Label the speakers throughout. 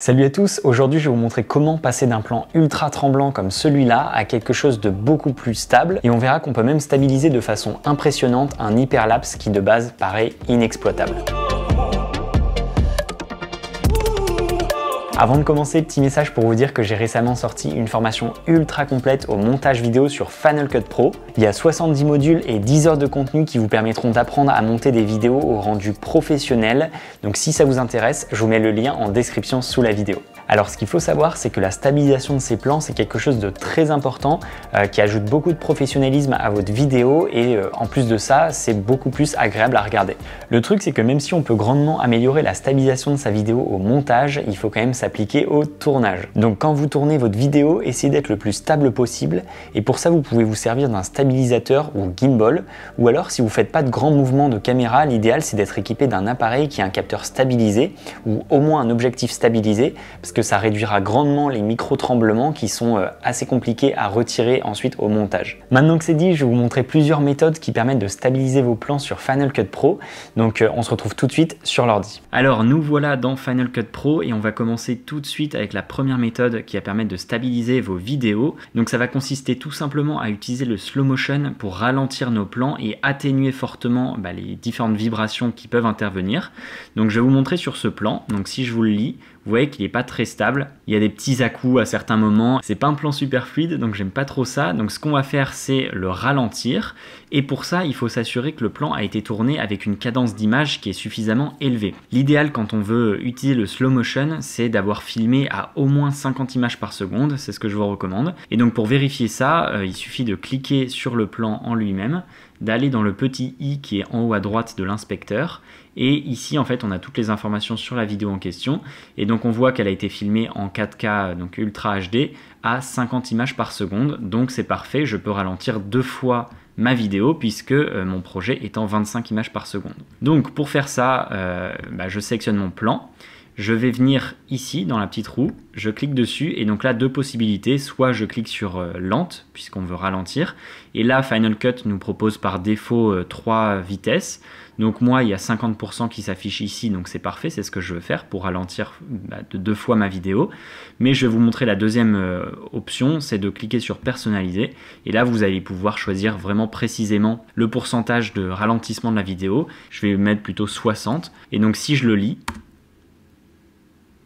Speaker 1: Salut à tous, aujourd'hui je vais vous montrer comment passer d'un plan ultra tremblant comme celui-là à quelque chose de beaucoup plus stable et on verra qu'on peut même stabiliser de façon impressionnante un hyperlapse qui de base paraît inexploitable. Avant de commencer, petit message pour vous dire que j'ai récemment sorti une formation ultra complète au montage vidéo sur Final Cut Pro. Il y a 70 modules et 10 heures de contenu qui vous permettront d'apprendre à monter des vidéos au rendu professionnel. Donc si ça vous intéresse, je vous mets le lien en description sous la vidéo. Alors ce qu'il faut savoir, c'est que la stabilisation de ces plans, c'est quelque chose de très important qui ajoute beaucoup de professionnalisme à votre vidéo et en plus de ça, c'est beaucoup plus agréable à regarder. Le truc, c'est que même si on peut grandement améliorer la stabilisation de sa vidéo au montage, il faut quand même s'appliquer au tournage. Donc quand vous tournez votre vidéo, essayez d'être le plus stable possible et pour ça, vous pouvez vous servir d'un stabilisateur ou gimbal ou alors si vous ne faites pas de grands mouvements de caméra, l'idéal c'est d'être équipé d'un appareil qui a un capteur stabilisé ou au moins un objectif stabilisé parce que ça réduira grandement les micro-tremblements qui sont assez compliqués à retirer ensuite au montage. Maintenant que c'est dit, je vais vous montrer plusieurs méthodes qui permettent de stabiliser vos plans sur Final Cut Pro. Donc on se retrouve tout de suite sur l'ordi. Alors nous voilà dans Final Cut Pro et on va commencer tout de suite avec la première méthode qui va permettre de stabiliser vos vidéos. Donc ça va consister tout simplement à utiliser le slow motion pour ralentir nos plans et atténuer fortement les différentes vibrations qui peuvent intervenir. Donc je vais vous montrer sur ce plan. Donc si je vous le lis, vous voyez qu'il n'est pas très stable, il y a des petits à-coups à certains moments, c'est pas un plan super fluide donc j'aime pas trop ça, donc ce qu'on va faire c'est le ralentir et pour ça il faut s'assurer que le plan a été tourné avec une cadence d'image qui est suffisamment élevée. L'idéal quand on veut utiliser le slow motion c'est d'avoir filmé à au moins 50 images par seconde, c'est ce que je vous recommande et donc pour vérifier ça il suffit de cliquer sur le plan en lui-même, d'aller dans le petit i qui est en haut à droite de l'inspecteur et ici en fait on a toutes les informations sur la vidéo en question et donc on voit qu'elle a été filmée en 4K donc Ultra HD à 50 images par seconde donc c'est parfait, je peux ralentir 2 fois ma vidéo puisque mon projet est en 25 images par seconde. Donc pour faire ça je sélectionne mon plan. Je vais venir ici dans la petite roue, je clique dessus et donc là deux possibilités, soit je clique sur lente puisqu'on veut ralentir et là Final Cut nous propose par défaut 3 vitesses. Donc moi il y a 50% qui s'affiche ici donc c'est parfait, c'est ce que je veux faire pour ralentir de 2 fois ma vidéo. Mais je vais vous montrer la deuxième option, c'est de cliquer sur personnaliser et là vous allez pouvoir choisir vraiment précisément le pourcentage de ralentissement de la vidéo. Je vais mettre plutôt 60 et donc si je le lis,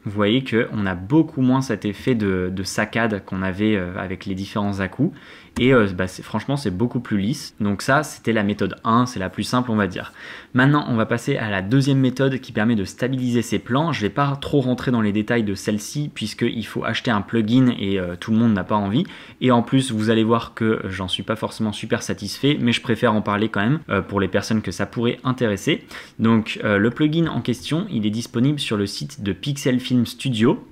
Speaker 1: vous voyez qu'on a beaucoup moins cet effet de saccade qu'on avait avec les différents à-coups. Et franchement, c'est beaucoup plus lisse. Donc ça, c'était la méthode 1, c'est la plus simple, on va dire. Maintenant, on va passer à la deuxième méthode qui permet de stabiliser ces plans. Je ne vais pas trop rentrer dans les détails de celle-ci, puisqu'il faut acheter un plugin et tout le monde n'a pas envie. Et en plus, vous allez voir que j'en suis pas forcément super satisfait, mais je préfère en parler quand même pour les personnes que ça pourrait intéresser. Donc le plugin en question, il est disponible sur le site de Pixel Film Studio.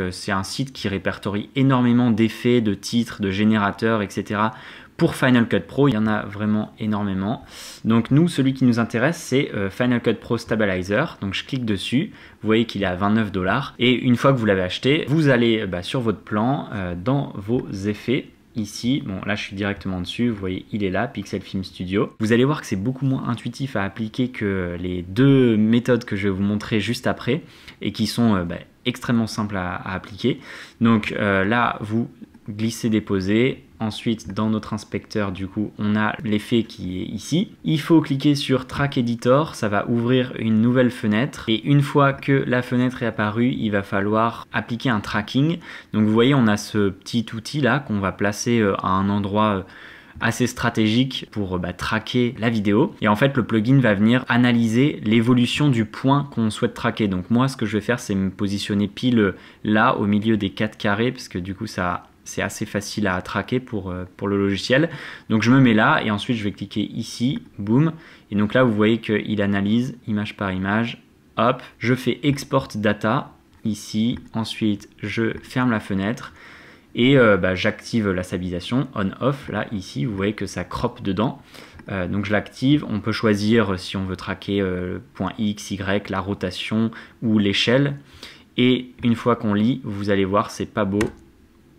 Speaker 1: C'est un site qui répertorie énormément d'effets, de titres, de générateurs, etc. Pour Final Cut Pro, il y en a vraiment énormément. Donc nous, celui qui nous intéresse, c'est Final Cut Pro Stabilizer. Donc je clique dessus, vous voyez qu'il est à 29 $. Et une fois que vous l'avez acheté, vous allez sur votre plan, dans vos effets. Ici, bon là je suis directement dessus, vous voyez il est là, Pixel Film Studio. Vous allez voir que c'est beaucoup moins intuitif à appliquer que les deux méthodes que je vais vous montrer juste après et qui sont extrêmement simples à appliquer. Donc là vous glissez, déposez. Ensuite, dans notre inspecteur, du coup, on a l'effet qui est ici. Il faut cliquer sur Track Editor, ça va ouvrir une nouvelle fenêtre. Et une fois que la fenêtre est apparue, il va falloir appliquer un tracking. Donc vous voyez, on a ce petit outil là qu'on va placer à un endroit assez stratégique pour traquer la vidéo. Et en fait, le plugin va venir analyser l'évolution du point qu'on souhaite traquer. Donc moi, ce que je vais faire, c'est me positionner pile là, au milieu des 4 carrés, parce que du coup, c'est assez facile à traquer pour le logiciel. Donc je me mets là et ensuite je vais cliquer ici, boum. Et donc là vous voyez qu'il analyse image par image. Hop, je fais Export Data ici. Ensuite je ferme la fenêtre et j'active la stabilisation on-off. Là ici vous voyez que ça crop dedans. Donc je l'active. On peut choisir si on veut traquer point X, Y, la rotation ou l'échelle. Et une fois qu'on lit, vous allez voir c'est pas beau.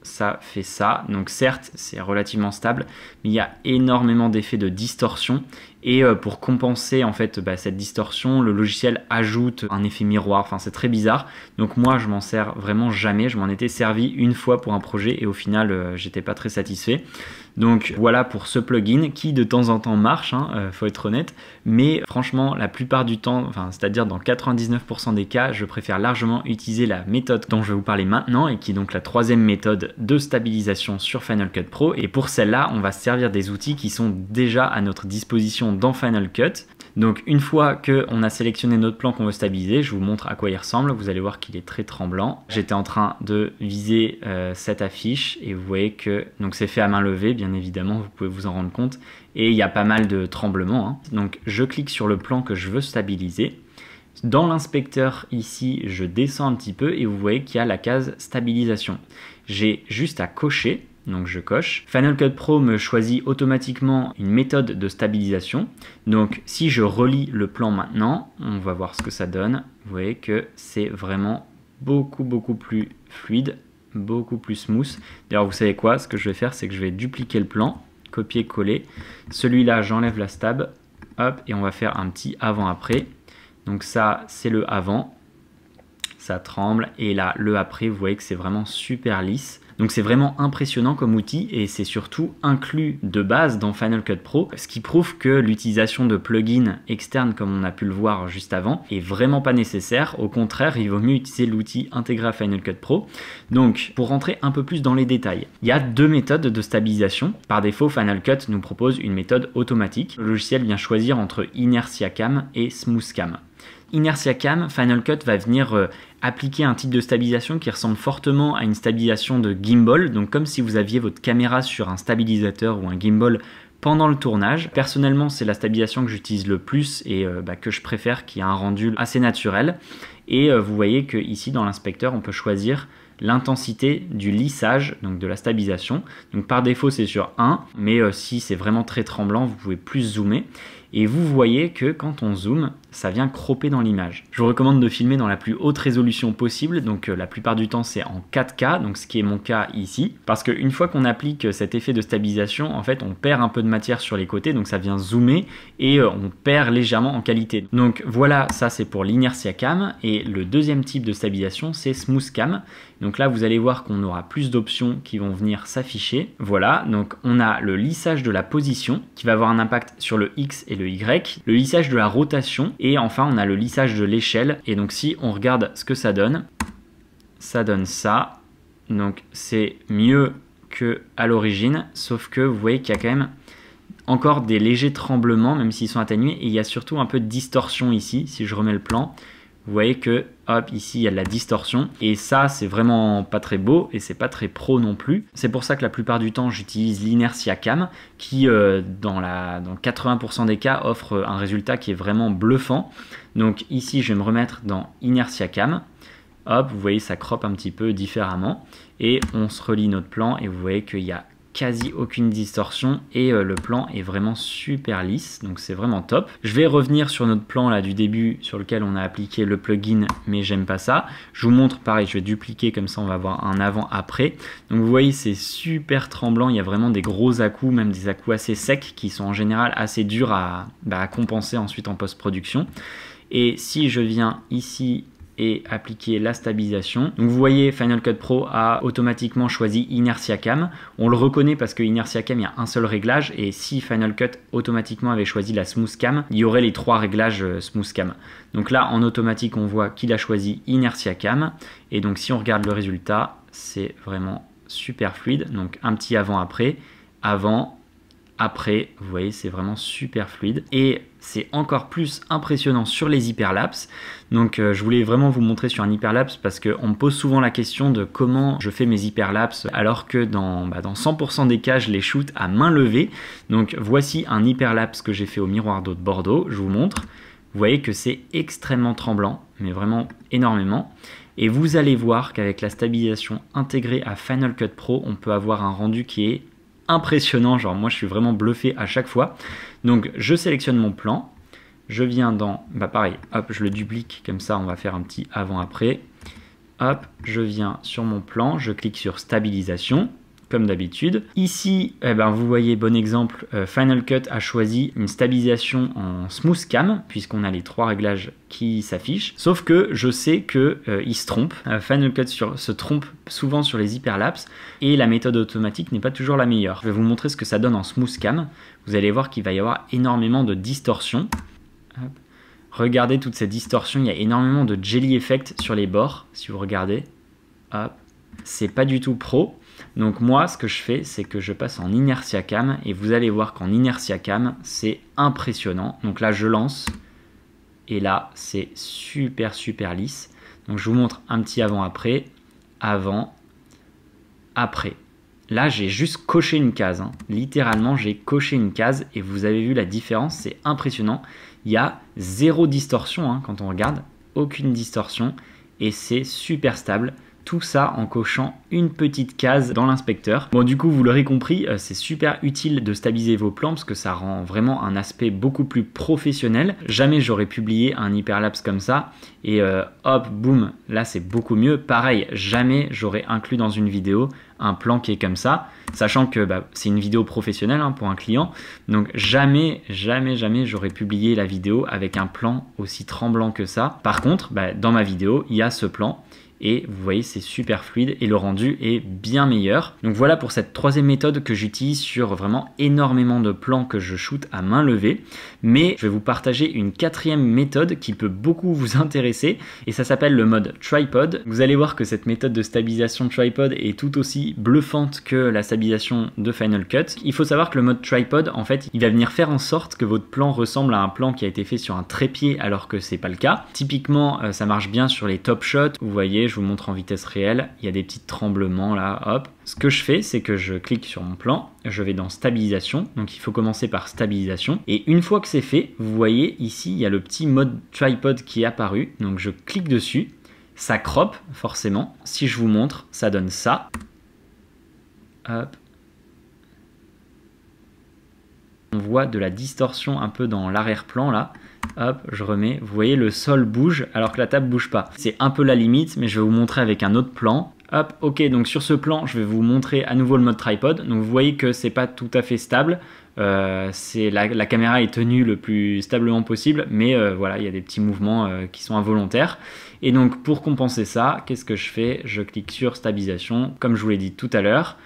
Speaker 1: Ça fait ça, donc certes c'est relativement stable mais il y a énormément d'effets de distorsion Et pour compenser en fait cette distorsion, le logiciel ajoute un effet miroir, enfin c'est très bizarre. Donc moi je m'en sers vraiment jamais, je m'en étais servi une fois pour un projet et au final j'étais pas très satisfait. Donc voilà pour ce plugin qui de temps en temps marche, faut être honnête, mais franchement la plupart du temps, c'est-à-dire dans 99% des cas, je préfère largement utiliser la méthode dont je vais vous parler maintenant et qui est donc la troisième méthode de stabilisation sur Final Cut Pro. Et pour celle-là, on va se servir des outils qui sont déjà à notre disposition dans Final Cut. Donc une fois qu'on a sélectionné notre plan qu'on veut stabiliser, je vous montre à quoi il ressemble. Vous allez voir qu'il est très tremblant. J'étais en train de viser cette affiche et vous voyez que c'est fait à main levée, bien évidemment, vous pouvez vous en rendre compte. Et il y a pas mal de tremblements. Donc je clique sur le plan que je veux stabiliser. Dans l'inspecteur ici, je descends un petit peu et vous voyez qu'il y a la case stabilisation. J'ai juste à cocher. Donc je coche. Final Cut Pro me choisit automatiquement une méthode de stabilisation. Donc si je relis le plan maintenant, on va voir ce que ça donne. Vous voyez que c'est vraiment beaucoup plus fluide, beaucoup plus smooth. D'ailleurs vous savez quoi, ce que je vais faire c'est que je vais dupliquer le plan, copier-coller. Celui-là j'enlève la stab, hop, et on va faire un petit avant-après. Donc ça c'est le avant, ça tremble, et là le après, vous voyez que c'est vraiment super lisse. Donc c'est vraiment impressionnant comme outil et c'est surtout inclus de base dans Final Cut Pro, ce qui prouve que l'utilisation de plugins externes comme on a pu le voir juste avant est vraiment pas nécessaire. Au contraire, il vaut mieux utiliser l'outil intégré à Final Cut Pro. Donc pour rentrer un peu plus dans les détails, il y a deux méthodes de stabilisation. Par défaut, Final Cut nous propose une méthode automatique. Le logiciel vient choisir entre Inertia Cam et Smooth Cam. Inertia Cam, Final Cut va venir appliquer un type de stabilisation qui ressemble fortement à une stabilisation de gimbal, donc comme si vous aviez votre caméra sur un stabilisateur ou un gimbal pendant le tournage. Personnellement, c'est la stabilisation que j'utilise le plus et que je préfère, qui a un rendu assez naturel. Et vous voyez que ici dans l'inspecteur, on peut choisir l'intensité du lissage, donc de la stabilisation. Donc par défaut, c'est sur 1, mais si c'est vraiment très tremblant, vous pouvez plus zoomer. Et vous voyez que quand on zoome, ça vient cropper dans l'image. Je vous recommande de filmer dans la plus haute résolution possible, donc la plupart du temps c'est en 4K, donc ce qui est mon cas ici. Parce qu'une fois qu'on applique cet effet de stabilisation, en fait on perd un peu de matière sur les côtés, donc ça vient zoomer et on perd légèrement en qualité. Donc voilà, ça c'est pour l'Inertia Cam. Et le deuxième type de stabilisation, c'est Smooth Cam. Donc là vous allez voir qu'on aura plus d'options qui vont venir s'afficher. Voilà, donc on a le lissage de la position qui va avoir un impact sur le X et le Y, le lissage de la rotation, et enfin on a le lissage de l'échelle. Et donc si on regarde ce que ça donne ça. Donc c'est mieux que à l'origine, sauf que vous voyez qu'il y a quand même encore des légers tremblements, même s'ils sont atténués, et il y a surtout un peu de distorsion ici. Si je remets le plan, vous voyez que hop, ici il y a de la distorsion, et ça c'est vraiment pas très beau et c'est pas très pro non plus. C'est pour ça que la plupart du temps j'utilise l'Inertia Cam qui dans 80% des cas offre un résultat qui est vraiment bluffant. Donc ici je vais me remettre dans Inertia Cam, hop, vous voyez ça croppe un petit peu différemment et on se relie notre plan et vous voyez qu'il y a quasi aucune distorsion et le plan est vraiment super lisse, donc c'est vraiment top. Je vais revenir sur notre plan là du début sur lequel on a appliqué le plugin, mais j'aime pas ça. Je vous montre pareil, je vais dupliquer comme ça on va voir un avant-après. Donc vous voyez c'est super tremblant, il y a vraiment des gros à-coups, même des à-coups assez secs qui sont en général assez durs à compenser ensuite en post-production. Et si je viens ici et appliquer la stabilisation. Donc vous voyez, Final Cut Pro a automatiquement choisi Inertia Cam. On le reconnaît parce que Inertia Cam, il y a un seul réglage, et si Final Cut automatiquement avait choisi la Smooth Cam, il y aurait les trois réglages Smooth Cam. Donc là, en automatique, on voit qu'il a choisi Inertia Cam, et donc si on regarde le résultat, c'est vraiment super fluide. Donc un petit avant-après, avant, après, vous voyez, c'est vraiment super fluide et c'est encore plus impressionnant sur les hyperlapses. Donc je voulais vraiment vous montrer sur un hyperlapse parce qu'on me pose souvent la question de comment je fais mes hyperlapses alors que dans 100% des cas je les shoot à main levée. Donc voici un hyperlapse que j'ai fait au miroir d'eau de Bordeaux, je vous montre. Vous voyez que c'est extrêmement tremblant, mais vraiment énormément. Et vous allez voir qu'avec la stabilisation intégrée à Final Cut Pro, on peut avoir un rendu qui est impressionnant, genre moi je suis vraiment bluffé à chaque fois. Donc je sélectionne mon plan, je viens dans, pareil, hop, je le duplique comme ça, on va faire un petit avant-après. Hop, je viens sur mon plan, je clique sur stabilisation, comme d'habitude. Ici, vous voyez, bon exemple, Final Cut a choisi une stabilisation en Smooth Cam, puisqu'on a les 3 réglages qui s'affichent. Sauf que je sais qu'il se trompe. Final Cut se trompe souvent sur les hyperlapses, et la méthode automatique n'est pas toujours la meilleure. Je vais vous montrer ce que ça donne en Smooth Cam. Vous allez voir qu'il va y avoir énormément de distorsion. Hop. Regardez toutes ces distorsions, il y a énormément de jelly effect sur les bords, si vous regardez. Hop. C'est pas du tout pro. Donc moi, ce que je fais, c'est que je passe en Inertia Cam, et vous allez voir qu'en Inertia Cam, c'est impressionnant. Donc là, je lance, et là, c'est super lisse. Donc je vous montre un petit avant-après, avant, après. Là, j'ai juste coché une case, hein. Littéralement, j'ai coché une case, et vous avez vu la différence, c'est impressionnant. Il y a 0 distorsion, hein, quand on regarde, aucune distorsion, et c'est super stable. Tout ça en cochant une petite case dans l'inspecteur. Bon, du coup, vous l'aurez compris, c'est super utile de stabiliser vos plans parce que ça rend vraiment un aspect beaucoup plus professionnel. Jamais j'aurais publié un hyperlapse comme ça et hop, boum, là c'est beaucoup mieux. Pareil, jamais j'aurais inclus dans une vidéo un plan qui est comme ça, sachant que c'est une vidéo professionnelle, hein, pour un client. Donc jamais j'aurais publié la vidéo avec un plan aussi tremblant que ça. Par contre, dans ma vidéo, il y a ce plan. Et vous voyez, c'est super fluide et le rendu est bien meilleur. Donc voilà pour cette 3e méthode que j'utilise sur vraiment énormément de plans que je shoot à main levée. Mais je vais vous partager une 4e méthode qui peut beaucoup vous intéresser et ça s'appelle le mode tripod. Vous allez voir que cette méthode de stabilisation tripod est tout aussi bluffante que la stabilisation de Final Cut. Il faut savoir que le mode tripod, en fait, il va venir faire en sorte que votre plan ressemble à un plan qui a été fait sur un trépied alors que c'est pas le cas. Typiquement, ça marche bien sur les top shots. Vous voyez, je vous montre en vitesse réelle, il y a des petits tremblements là, hop. Ce que je fais, c'est que je clique sur mon plan, je vais dans stabilisation, donc il faut commencer par stabilisation. Et une fois que c'est fait, vous voyez ici, il y a le petit mode tripod qui est apparu, donc je clique dessus, ça crop forcément. Si je vous montre, ça donne ça. Hop. On voit de la distorsion un peu dans l'arrière-plan là. Hop, je remets. Vous voyez, le sol bouge alors que la table bouge pas. C'est un peu la limite, mais je vais vous montrer avec un autre plan. Hop, ok, donc sur ce plan, je vais vous montrer à nouveau le mode tripod. Donc vous voyez que c'est pas tout à fait stable. La caméra est tenue le plus stablement possible, mais voilà, il y a des petits mouvements qui sont involontaires. Et donc pour compenser ça, qu'est-ce que je fais? Je clique sur stabilisation, comme je vous l'ai dit tout à l'heure.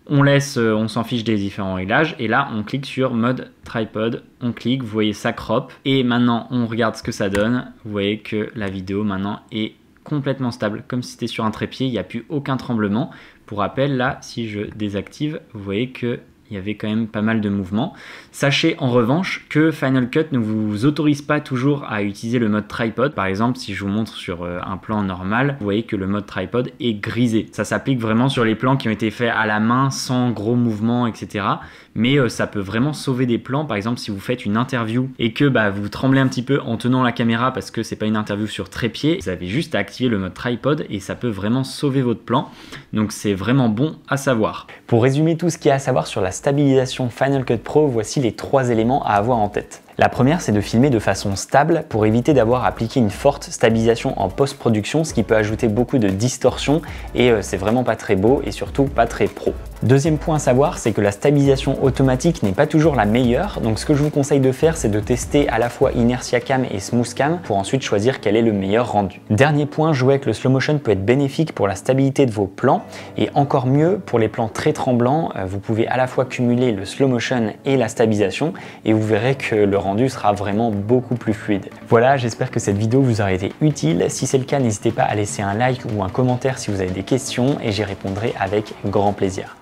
Speaker 1: On s'en fiche des différents réglages et là on clique sur mode tripod, on clique, vous voyez ça crop et maintenant on regarde ce que ça donne. Vous voyez que la vidéo maintenant est complètement stable, comme si c'était sur un trépied, il n'y a plus aucun tremblement. Pour rappel, là si je désactive, vous voyez que il y avait quand même pas mal de mouvements. Sachez en revanche que Final Cut ne vous autorise pas toujours à utiliser le mode tripod. Par exemple, si je vous montre sur un plan normal, vous voyez que le mode tripod est grisé. Ça s'applique vraiment sur les plans qui ont été faits à la main, sans gros mouvements, etc. Mais ça peut vraiment sauver des plans. Par exemple, si vous faites une interview et que vous tremblez un petit peu en tenant la caméra parce que c'est pas une interview sur trépied, vous avez juste à activer le mode tripod et ça peut vraiment sauver votre plan. Donc c'est vraiment bon à savoir. Pour résumer tout ce qu'il y a à savoir sur la stabilisation Final Cut Pro, voici les 3 éléments à avoir en tête. La première, c'est de filmer de façon stable pour éviter d'avoir appliqué une forte stabilisation en post-production, ce qui peut ajouter beaucoup de distorsion et c'est vraiment pas très beau et surtout pas très pro. Deuxième point à savoir, c'est que la stabilisation automatique n'est pas toujours la meilleure, donc ce que je vous conseille de faire, c'est de tester à la fois Inertia Cam et Smooth Cam pour ensuite choisir quel est le meilleur rendu. Dernier point, jouer avec le slow motion peut être bénéfique pour la stabilité de vos plans et encore mieux pour les plans très tremblants, vous pouvez à la fois cumuler le slow motion et la stabilisation et vous verrez que le rendu sera vraiment beaucoup plus fluide. Voilà, j'espère que cette vidéo vous aura été utile. Si c'est le cas, n'hésitez pas à laisser un like ou un commentaire si vous avez des questions et j'y répondrai avec grand plaisir.